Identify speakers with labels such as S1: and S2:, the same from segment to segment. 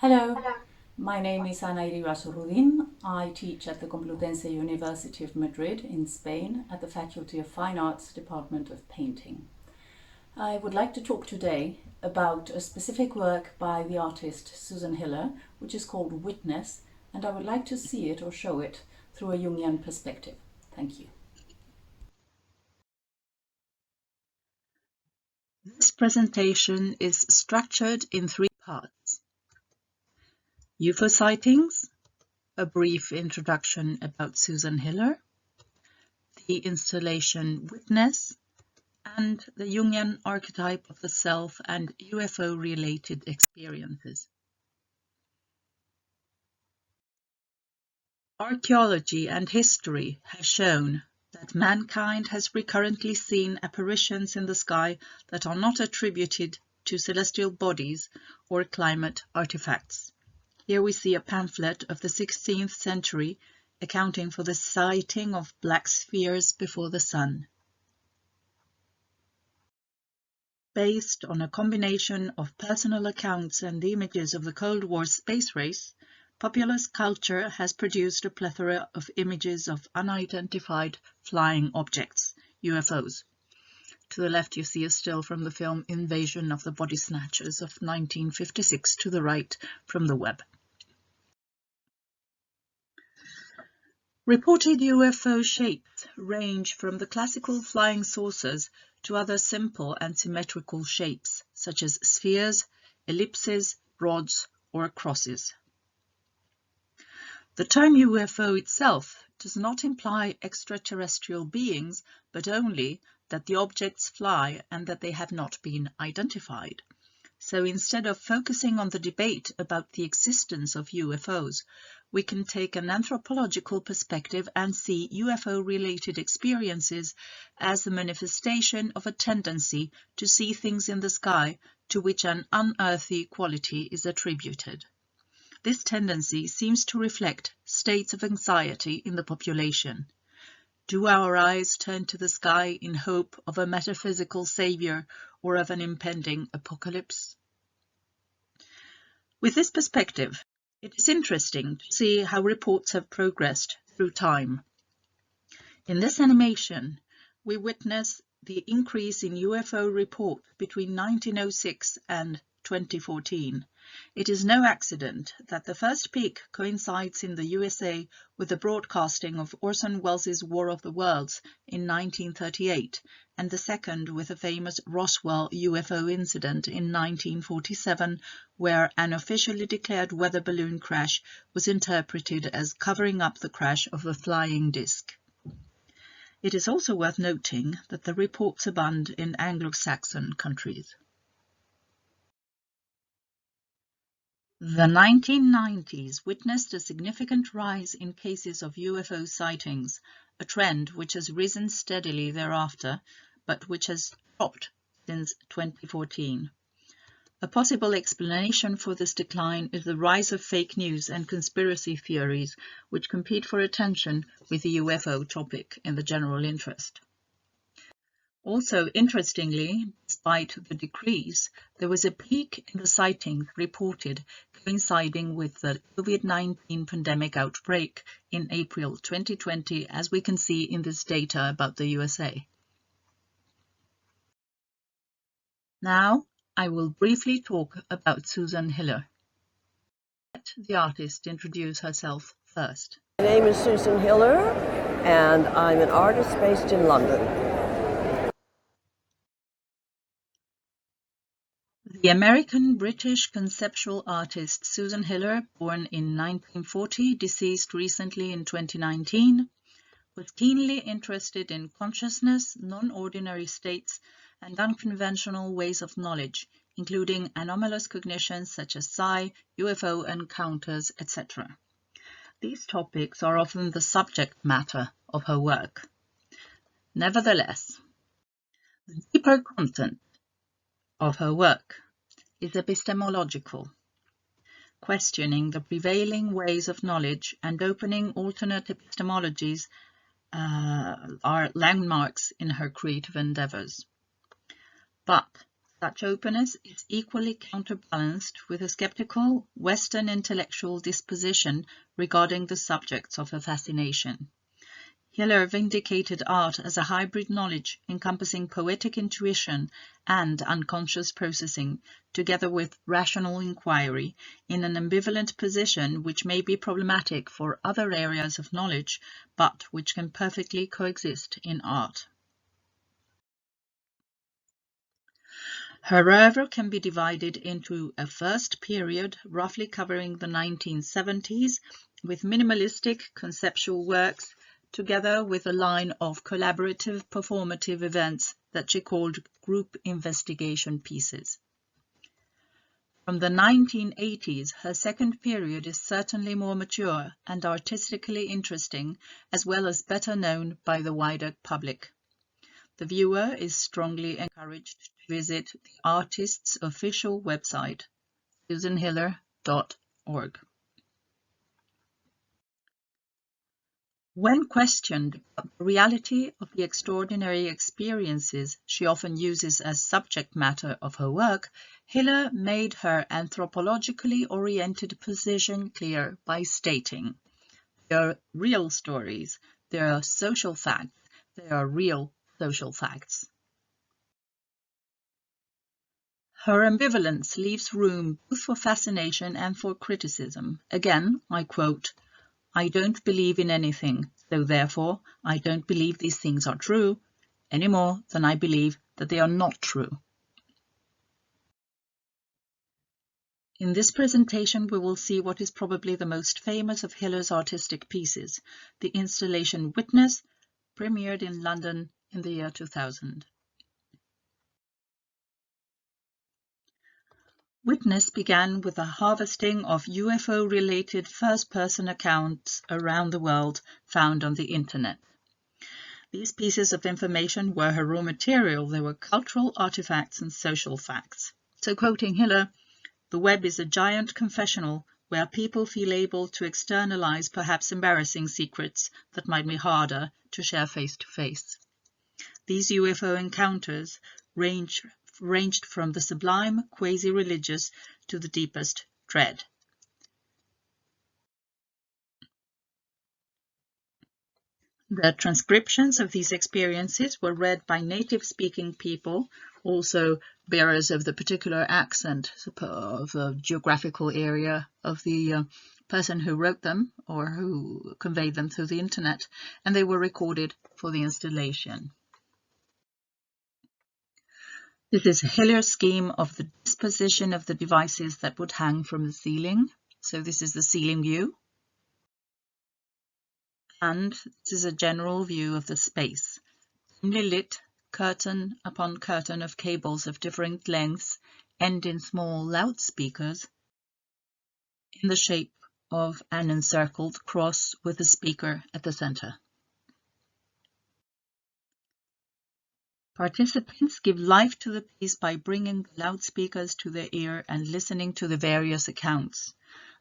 S1: Hello, my name is Iribas Rudín. I teach at the Complutense University of Madrid in Spain at the Faculty of Fine Arts Department of Painting. I would like to talk today about a specific work by the artist Susan Hiller, which is called Witness, and I would like to see it or show it through a Jungian perspective. Thank you.
S2: This presentation is structured in three parts: UFO sightings, a brief introduction about Susan Hiller, the installation Witness, and the Jungian archetype of the self and UFO-related experiences. Archaeology and history have shown that mankind has recurrently seen apparitions in the sky that are not attributed to celestial bodies or climate artifacts. Here we see a pamphlet of the 16th century accounting for the sighting of black spheres before the sun. Based on a combination of personal accounts and images of the Cold War space race, popular culture has produced a plethora of images of unidentified flying objects, UFOs. To the left you see a still from the film Invasion of the Body Snatchers of 1956, to the right from the web. Reported UFO shapes range from the classical flying saucers to other simple and symmetrical shapes, such as spheres, ellipses, rods, or crosses. The term UFO itself does not imply extraterrestrial beings, but only that the objects fly and that they have not been identified. So instead of focusing on the debate about the existence of UFOs, we can take an anthropological perspective and see UFO-related experiences as the manifestation of a tendency to see things in the sky to which an unearthly quality is attributed. This tendency seems to reflect states of anxiety in the population. Do our eyes turn to the sky in hope of a metaphysical savior or of an impending apocalypse? With this perspective, it is interesting to see how reports have progressed through time. In this animation, we witness the increase in UFO reports between 1906 and 2014. It is no accident that the first peak coincides in the USA with the broadcasting of Orson Welles' War of the Worlds in 1938, and the second with the famous Roswell UFO incident in 1947, where an officially declared weather balloon crash was interpreted as covering up the crash of a flying disc. It is also worth noting that the reports abound in Anglo-Saxon countries. The 1990s witnessed a significant rise in cases of UFO sightings, a trend which has risen steadily thereafter, but which has dropped since 2014. A possible explanation for this decline is the rise of fake news and conspiracy theories, which compete for attention with the UFO topic in the general interest. Also, interestingly, despite the decrease, there was a peak in the sightings reported coinciding with the COVID-19 pandemic outbreak in April 2020, as we can see in this data about the USA. Now, I will briefly talk about Susan Hiller. Let the artist introduce herself first.
S3: My name is Susan Hiller, and I'm an artist based in London.
S2: The American-British conceptual artist Susan Hiller, born in 1940, deceased recently in 2019, was keenly interested in consciousness, non-ordinary states, and unconventional ways of knowledge, including anomalous cognitions such as psi, UFO encounters, etc. These topics are often the subject matter of her work. Nevertheless, the deeper content of her work is epistemological, questioning the prevailing ways of knowledge and opening alternate epistemologies are landmarks in her creative endeavors. But Such openness is equally counterbalanced with a skeptical Western intellectual disposition regarding the subjects of her fascination. Hiller vindicated art as a hybrid knowledge encompassing poetic intuition and unconscious processing, together with rational inquiry, in an ambivalent position which may be problematic for other areas of knowledge, but which can perfectly coexist in art. Her oeuvre can be divided into a first period, roughly covering the 1970s, with minimalistic conceptual works, together with a line of collaborative performative events that she called group investigation pieces. From the 1980s, her second period is certainly more mature and artistically interesting, as well as better known by the wider public. The viewer is strongly encouraged to visit the artist's official website, susanhiller.org. When questioned about the reality of the extraordinary experiences she often uses as subject matter of her work, Hiller made her anthropologically oriented position clear by stating, "They are real stories, they are social facts, they are real social facts." Her ambivalence leaves room both for fascination and for criticism. Again, I quote, "I don't believe in anything, so therefore I don't believe these things are true, any more than I believe that they are not true." In this presentation, we will see what is probably the most famous of Hiller's artistic pieces, the installation Witness, premiered in London in the year 2000. Witness began with a harvesting of UFO-related first-person accounts around the world found on the internet. These pieces of information were her raw material. They were cultural artifacts and social facts. So, quoting Hiller, "The web is a giant confessional where people feel able to externalize perhaps embarrassing secrets that might be harder to share face-to-face. These UFO encounters ranged from the sublime, quasi-religious, to the deepest dread." The transcriptions of these experiences were read by native-speaking people, also bearers of the particular accent of the geographical area of the person who wrote them or who conveyed them through the internet, and they were recorded for the installation. This is Hiller's scheme of the disposition of the devices that would hang from the ceiling. So this is the ceiling view. And this is a general view of the space, dimly lit, curtain upon curtain of cables of different lengths end in small loudspeakers in the shape of an encircled cross with a speaker at the center. Participants give life to the piece by bringing the loudspeakers to their ear and listening to the various accounts.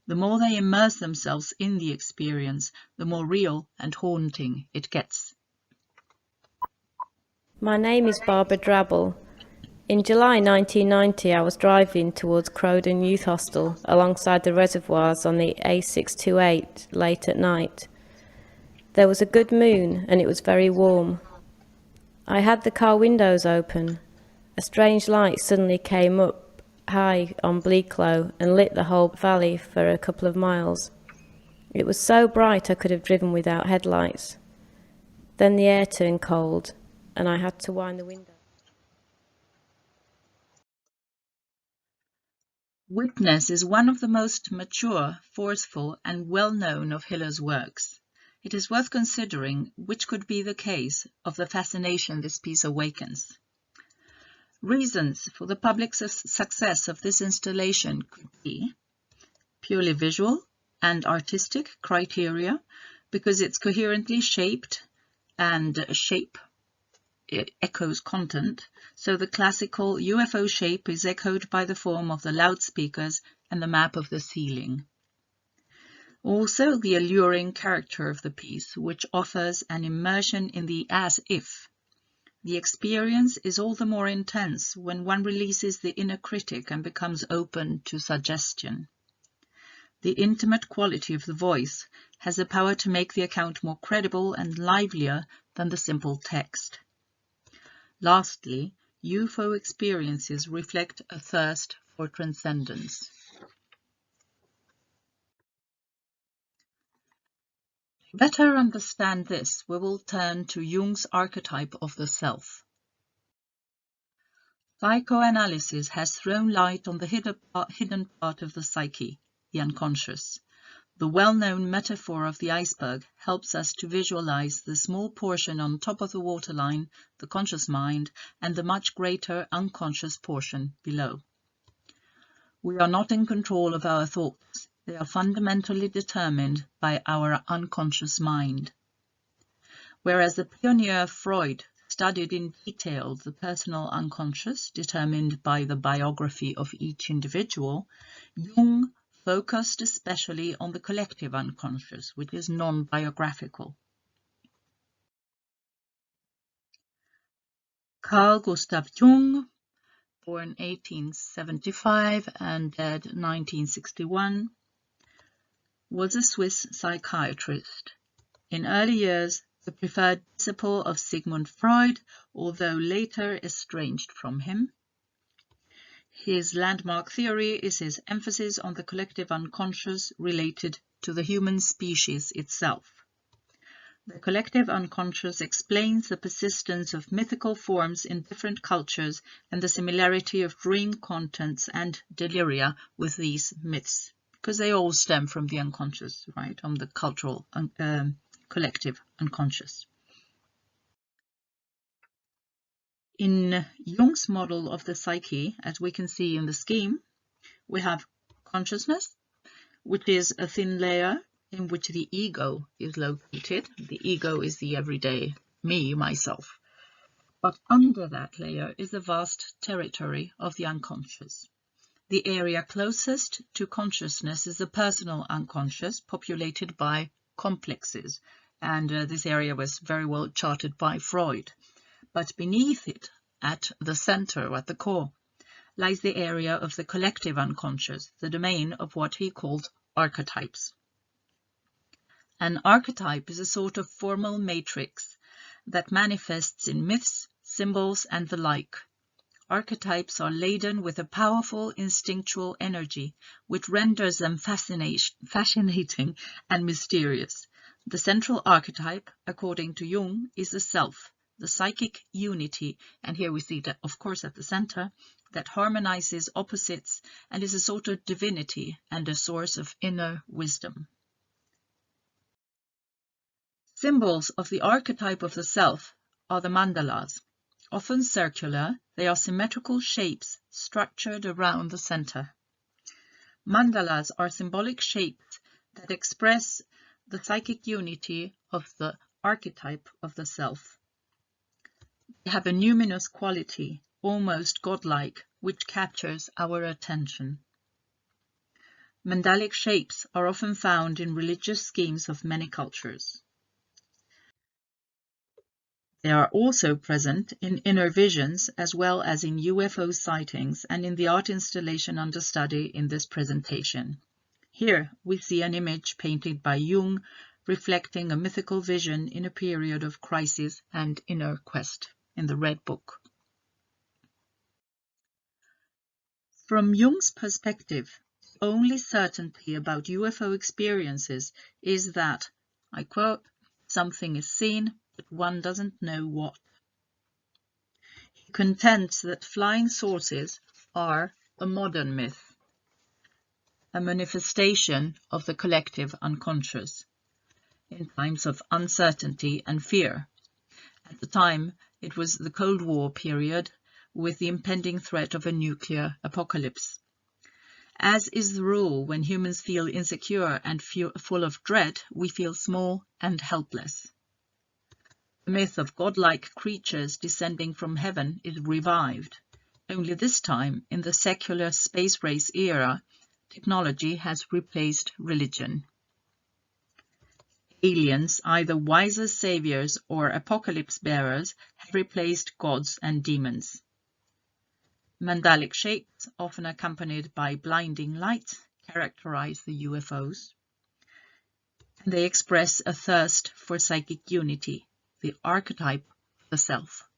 S2: The more they immerse themselves in the experience, the more real and haunting it gets.
S4: My name is Barbara Drabble. In July 1990, I was driving towards Croydon Youth Hostel alongside the reservoirs on the A628 late at night. There was a good moon and it was very warm. I had the car windows open. A strange light suddenly came up high on Bleaklow and lit the whole valley for a couple of miles. It was so bright I could have driven without headlights. Then the air turned cold and I had to wind the window.
S2: Witness is one of the most mature, forceful, and well-known of Hiller's works. It is worth considering which could be the case of the fascination this piece awakens. Reasons for the public success of this installation could be purely visual and artistic criteria, because it's coherently shaped and shape echoes content, so the classical UFO shape is echoed by the form of the loudspeakers and the map of the ceiling. Also, the alluring character of the piece, which offers an immersion in the as-if. The experience is all the more intense when one releases the inner critic and becomes open to suggestion. The intimate quality of the voice has the power to make the account more credible and livelier than the simple text. Lastly, UFO experiences reflect a thirst for transcendence. To better understand this, we will turn to Jung's archetype of the self. Psychoanalysis has thrown light on the hidden part of the psyche, the unconscious. The well-known metaphor of the iceberg helps us to visualize the small portion on top of the waterline, the conscious mind, and the much greater unconscious portion below. We are not in control of our thoughts. They are fundamentally determined by our unconscious mind. Whereas the pioneer Freud studied in detail the personal unconscious, determined by the biography of each individual, Jung focused especially on the collective unconscious, which is non-biographical. Carl Gustav Jung, born 1875 and dead 1961, was a Swiss psychiatrist. In early years, the preferred disciple of Sigmund Freud, although later estranged from him. His landmark theory is his emphasis on the collective unconscious related to the human species itself. The collective unconscious explains the persistence of mythical forms in different cultures and the similarity of dream contents and deliria with these myths, because they all stem from the unconscious, right, from the cultural collective unconscious. In Jung's model of the psyche, as we can see in the scheme, we have consciousness, which is a thin layer in which the ego is located. The ego is the everyday me, myself. But under that layer is the vast territory of the unconscious. The area closest to consciousness is the personal unconscious, populated by complexes, and this area was very well charted by Freud. But beneath it, at the center, at the core, lies the area of the collective unconscious, the domain of what he called archetypes. An archetype is a sort of formal matrix that manifests in myths, symbols, and the like. Archetypes are laden with a powerful instinctual energy, which renders them fascinating and mysterious. The central archetype, according to Jung, is the self, the psychic unity, and here we see that, of course, at the center, that harmonizes opposites and is a sort of divinity and a source of inner wisdom. Symbols of the archetype of the self are the mandalas. Often circular, they are symmetrical shapes structured around the center. Mandalas are symbolic shapes that express the psychic unity of the archetype of the self. They have a numinous quality, almost godlike, which captures our attention. Mandalic shapes are often found in religious schemes of many cultures. They are also present in inner visions as well as in UFO sightings and in the art installation under study in this presentation. Here we see an image painted by Jung reflecting a mythical vision in a period of crisis and inner quest in the Red Book. From Jung's perspective, the only certainty about UFO experiences is that, I quote, something is seen, but one doesn't know what. He contends that flying saucers are a modern myth, a manifestation of the collective unconscious in times of uncertainty and fear. At the time, it was the Cold War period with the impending threat of a nuclear apocalypse. As is the rule when humans feel insecure and full of dread, we feel small and helpless. The myth of godlike creatures descending from heaven is revived. Only this time, in the secular space race era, technology has replaced religion. aliens, either wiser saviors or apocalypse bearers, have replaced gods and demons. Mandalic shapes, often accompanied by blinding light, characterize the UFOs. And they express a thirst for psychic unity, the archetype of the self.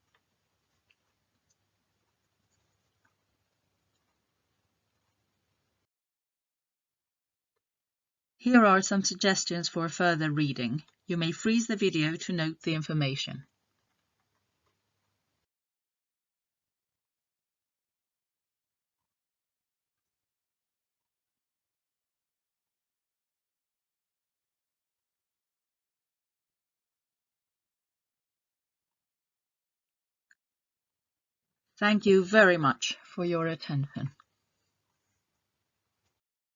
S2: Here are some suggestions for further reading. You may freeze the video to note the information. Thank you very much for your attention.